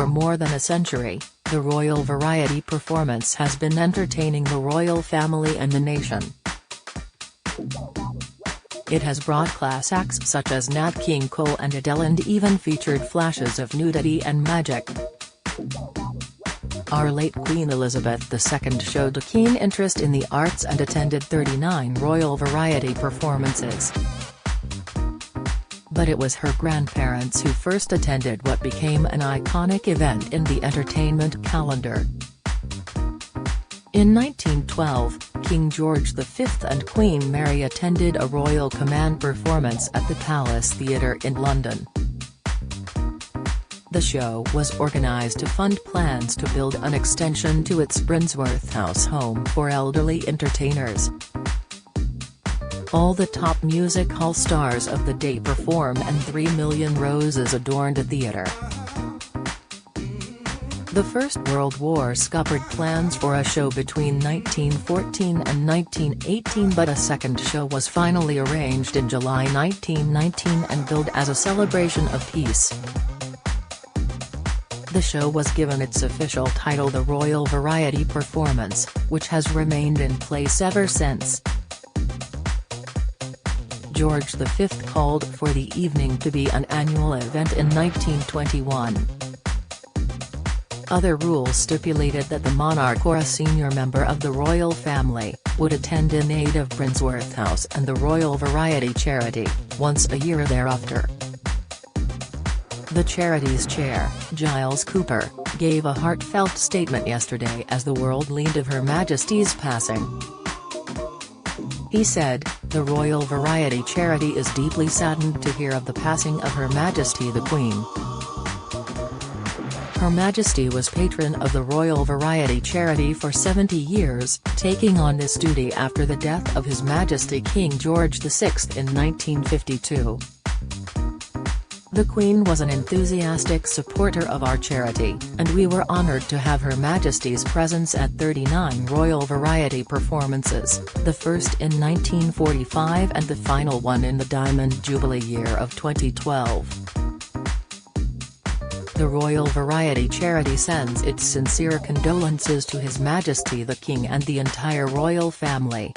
For more than a century, the Royal Variety Performance has been entertaining the royal family and the nation. It has brought class acts such as Nat King Cole and Adele and even featured flashes of nudity and magic. Our late Queen Elizabeth II showed a keen interest in the arts and attended 39 Royal Variety performances. But it was her grandparents who first attended what became an iconic event in the entertainment calendar. In 1912, King George V and Queen Mary attended a Royal Command performance at the Palace Theatre in London. The show was organised to fund plans to build an extension to its Brinsworth House home for elderly entertainers. All the top music hall stars of the day performed and 3 million roses adorned the theatre. The First World War scuppered plans for a show between 1914 and 1918, but a second show was finally arranged in July 1919 and billed as a celebration of peace. The show was given its official title, the Royal Variety Performance, which has remained in place ever since. George V called for the evening to be an annual event in 1921. Other rules stipulated that the monarch or a senior member of the royal family would attend in aid of Brinsworth House and the Royal Variety Charity, once a year thereafter. The charity's chair, Giles Cooper, gave a heartfelt statement yesterday as the world learned of Her Majesty's passing. He said, "The Royal Variety Charity is deeply saddened to hear of the passing of Her Majesty the Queen. Her Majesty was patron of the Royal Variety Charity for 70 years, taking on this duty after the death of His Majesty King George VI in 1952. The Queen was an enthusiastic supporter of our charity, and we were honoured to have Her Majesty's presence at 39 Royal Variety performances, the first in 1945 and the final one in the Diamond Jubilee year of 2012. The Royal Variety Charity sends its sincere condolences to His Majesty the King and the entire royal family."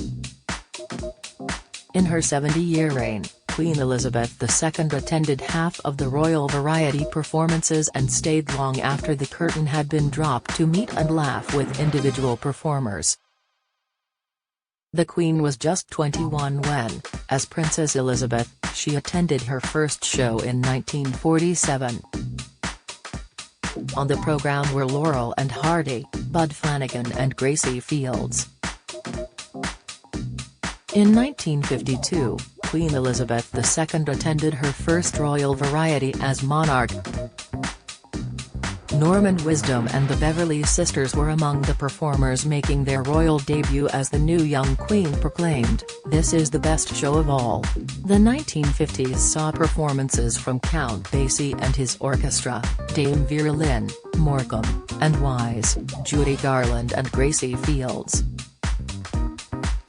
In her 70-year reign, Queen Elizabeth II attended half of the Royal Variety performances and stayed long after the curtain had been dropped to meet and laugh with individual performers. The Queen was just 21 when, as Princess Elizabeth, she attended her first show in 1947. On the programme were Laurel and Hardy, Bud Flanagan and Gracie Fields. In 1952, Queen Elizabeth II attended her first Royal Variety as monarch. Norman Wisdom and the Beverly Sisters were among the performers making their royal debut as the new young queen proclaimed, "This is the best show of all." The 1950s saw performances from Count Basie and his orchestra, Dame Vera Lynn, Morecambe, and Wise, Judy Garland and Gracie Fields.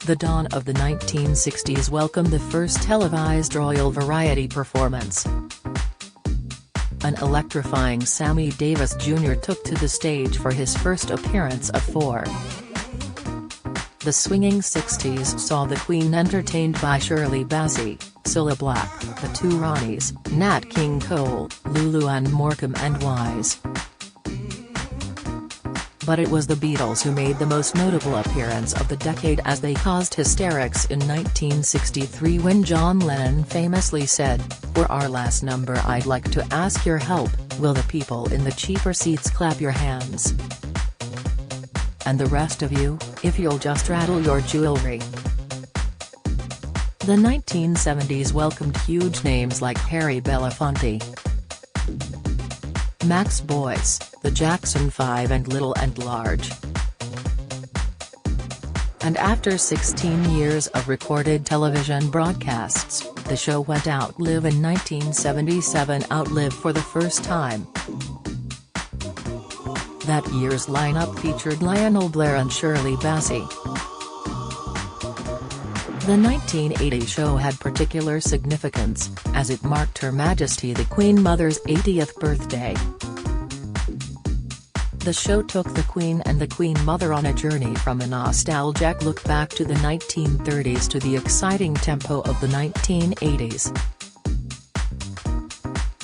The dawn of the 1960s welcomed the first televised Royal Variety performance. An electrifying Sammy Davis Jr. took to the stage for his first appearance of 4. The swinging 60s saw the Queen entertained by Shirley Bassey, Cilla Black, the Two Ronnies, Nat King Cole, Lulu Ann Morecambe and Wise. But it was the Beatles who made the most notable appearance of the decade as they caused hysterics in 1963 when John Lennon famously said, "For our last number I'd like to ask your help, will the people in the cheaper seats clap your hands? And the rest of you, if you'll just rattle your jewelry." The 1970s welcomed huge names like Harry Belafonte, Max Boyce, the Jackson 5 and Little and Large. And after 16 years of recorded television broadcasts, the show went outlive in 1977 outlive for the first time. That year's lineup featured Lionel Blair and Shirley Bassey. The 1980 show had particular significance, as it marked Her Majesty the Queen Mother's 80th birthday. The show took the Queen and the Queen Mother on a journey from a nostalgic look back to the 1930s to the exciting tempo of the 1980s.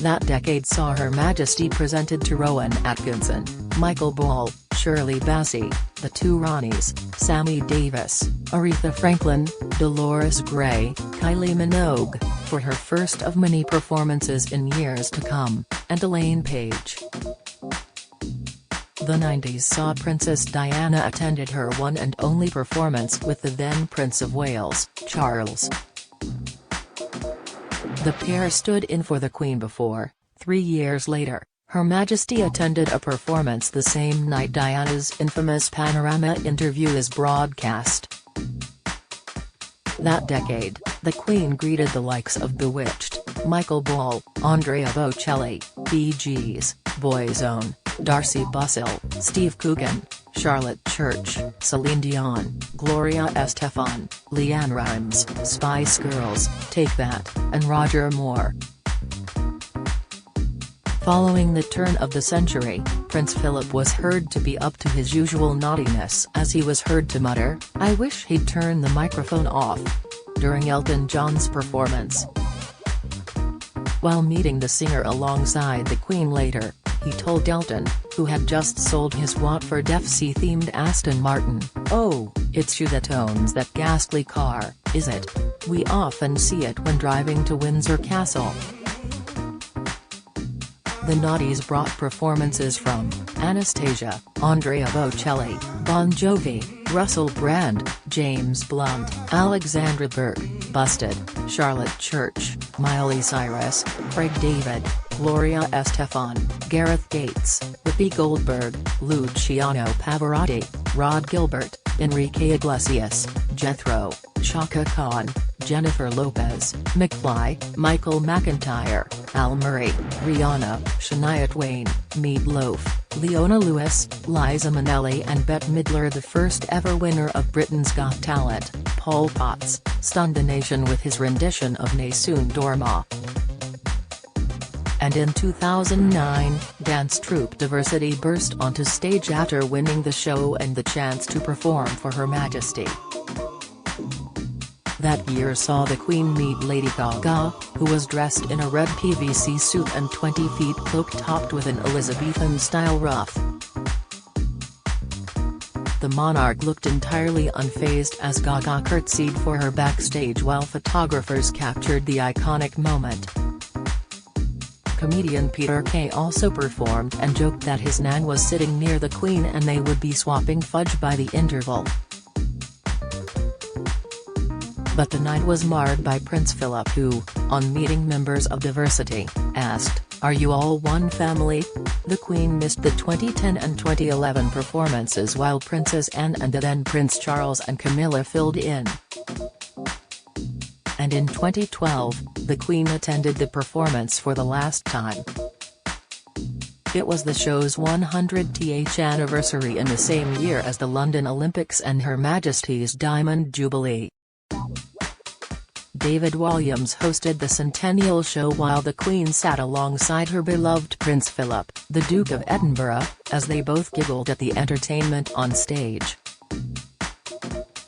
That decade saw Her Majesty presented to Rowan Atkinson, Michael Ball, Shirley Bassey, the two Ronnies, Sammy Davis, Aretha Franklin, Dolores Gray, Kylie Minogue, for her first of many performances in years to come, and Elaine Paige. The 90s saw Princess Diana attended her one and only performance with the then Prince of Wales, Charles. The pair stood in for the Queen before, 3 years later, Her Majesty attended a performance the same night Diana's infamous Panorama interview is broadcast. That decade, the Queen greeted the likes of Bewitched, Michael Ball, Andrea Bocelli, Bee Gees, Boyzone, Darcy Bussell, Steve Coogan, Charlotte Church, Celine Dion, Gloria Estefan, Leanne Rimes, Spice Girls, Take That, and Roger Moore. Following the turn of the century, Prince Philip was heard to be up to his usual naughtiness as he was heard to mutter, "I wish he'd turn the microphone off," during Elton John's performance. While meeting the singer alongside the Queen later, he told Elton, who had just sold his Watford FC-themed Aston Martin, "Oh, it's you that owns that ghastly car, is it? We often see it when driving to Windsor Castle." The Naughties brought performances from Anastasia, Andrea Bocelli, Bon Jovi, Russell Brand, James Blunt, Alexandra Burke, Busted, Charlotte Church, Miley Cyrus, Craig David, Gloria Estefan, Gareth Gates, Whoopi Goldberg, Luciano Pavarotti, Rod Gilbert, Enrique Iglesias, Jethro, Chaka Khan, Jennifer Lopez, McFly, Michael McIntyre, Al Murray, Rihanna, Shania Twain, Meat Loaf, Leona Lewis, Liza Minnelli and Bette Midler. The first ever winner of Britain's Got Talent, Paul Potts, stunned the nation with his rendition of Nessun Dorma. And in 2009, dance troupe Diversity burst onto stage after winning the show and the chance to perform for Her Majesty. That year saw the Queen meet Lady Gaga, who was dressed in a red PVC suit and 20-feet cloak topped with an Elizabethan-style ruff. The monarch looked entirely unfazed as Gaga curtsied for her backstage while photographers captured the iconic moment. Comedian Peter Kay also performed and joked that his nan was sitting near the Queen and they would be swapping fudge by the interval. But the night was marred by Prince Philip who, on meeting members of Diversity, asked, "Are you all one family?" The Queen missed the 2010 and 2011 performances while Princess Anne and then Prince Charles and Camilla filled in. And in 2012, the Queen attended the performance for the last time. It was the show's 100th anniversary in the same year as the London Olympics and Her Majesty's Diamond Jubilee. David Walliams hosted the centennial show while the Queen sat alongside her beloved Prince Philip, the Duke of Edinburgh, as they both giggled at the entertainment on stage.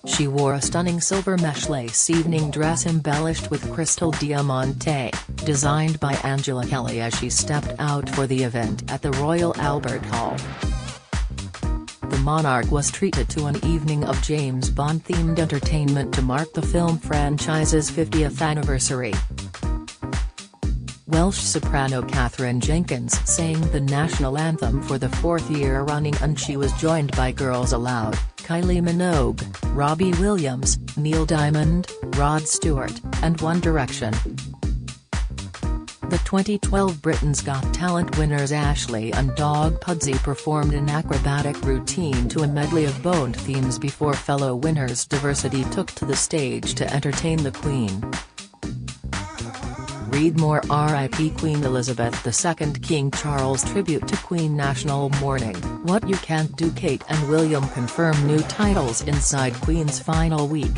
She wore a stunning silver mesh lace evening dress embellished with crystal diamante, designed by Angela Kelly as she stepped out for the event at the Royal Albert Hall. The monarch was treated to an evening of James Bond-themed entertainment to mark the film franchise's 50th anniversary. Welsh soprano Catherine Jenkins sang the national anthem for the 4th year running and she was joined by Girls Aloud, Kylie Minogue, Robbie Williams, Neil Diamond, Rod Stewart, and One Direction. The 2012 Britain's Got Talent winners Ashley and Dog Pudsey performed an acrobatic routine to a medley of Bond themes before fellow winners Diversity took to the stage to entertain the Queen. Read more. R.I.P. Queen Elizabeth II. King Charles tribute to Queen National Mourning. What You Can't Do. Kate and William confirm new titles inside Queen's final week.